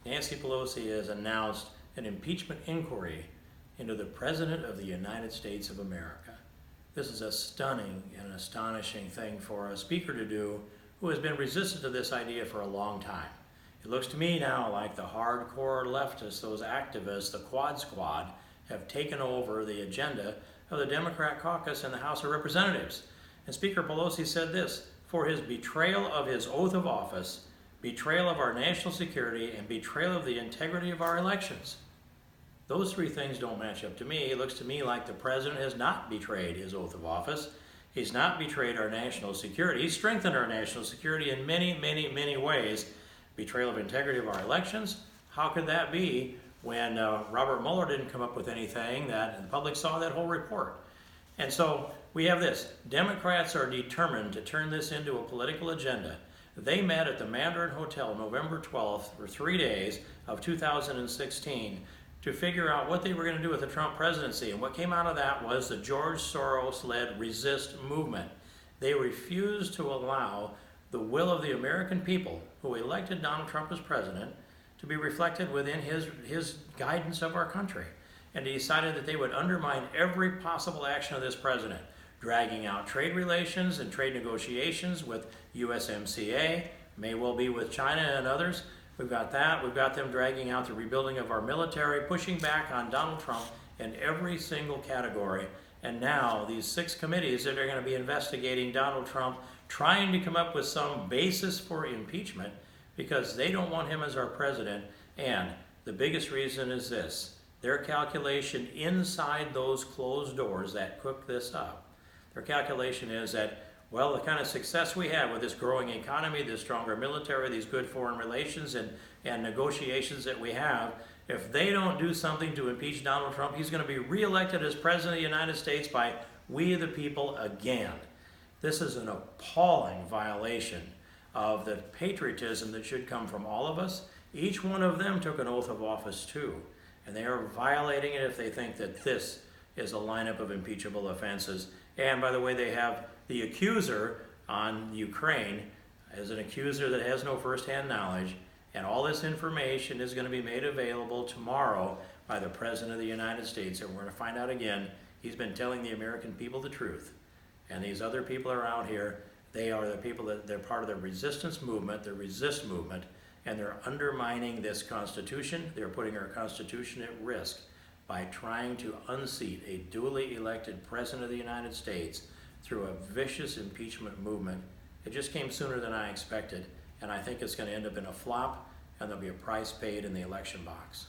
Nancy Pelosi has announced an impeachment inquiry into the President of the United States of America. This is a stunning and astonishing thing for a speaker to do who has been resistant to this idea for a long time. It looks to me now like the hardcore leftists, those activists, the Quad Squad, have taken over the agenda of the Democrat caucus in the House of Representatives. And Speaker Pelosi said this: for his betrayal of his oath of office, betrayal of our national security, and betrayal of the integrity of our elections. Those three things don't match up to me. It looks to me like the president has not betrayed his oath of office. He's not betrayed our national security. He's strengthened our national security in many, many, many ways. Betrayal of integrity of our elections? How could that be when Robert Mueller didn't come up with anything that the public saw that whole report? And so we have this. Democrats are determined to turn this into a political agenda. They met at the Mandarin Hotel November 12th for 3 days of 2016 to figure out what they were going to do with the Trump presidency. And what came out of that was the George Soros-led resist movement. They refused to allow the will of the American people who elected Donald Trump as president to be reflected within his guidance of our country. And they decided that they would undermine every possible action of this president, dragging out trade relations and trade negotiations with USMCA, may well be with China and others. We've got that. We've got them dragging out the rebuilding of our military, pushing back on Donald Trump in every single category. And now these 6 committees that are going to be investigating Donald Trump, trying to come up with some basis for impeachment because they don't want him as our president. And the biggest reason is this: their calculation inside those closed doors that cook this up. Their calculation is that, well, the kind of success we have with this growing economy, this stronger military, these good foreign relations and negotiations that we have, if they don't do something to impeach Donald Trump, he's going to be reelected as President of the United States by we the people again. This is an appalling violation of the patriotism that should come from all of us. Each one of them took an oath of office too, and they are violating it if they think that this is a lineup of impeachable offenses. And by the way, they have the accuser on Ukraine as an accuser that has no firsthand knowledge, and all this information is going to be made available tomorrow by the President of the United States. And we're going to find out again, he's been telling the American people the truth. And these other people are out here, they are the people that they're part of the resistance movement, the resist movement, and they're undermining this Constitution. They're putting our Constitution at risk by trying to unseat a duly elected President of the United States through a vicious impeachment movement. It just came sooner than I expected, and I think it's going to end up in a flop, and there'll be a price paid in the election box.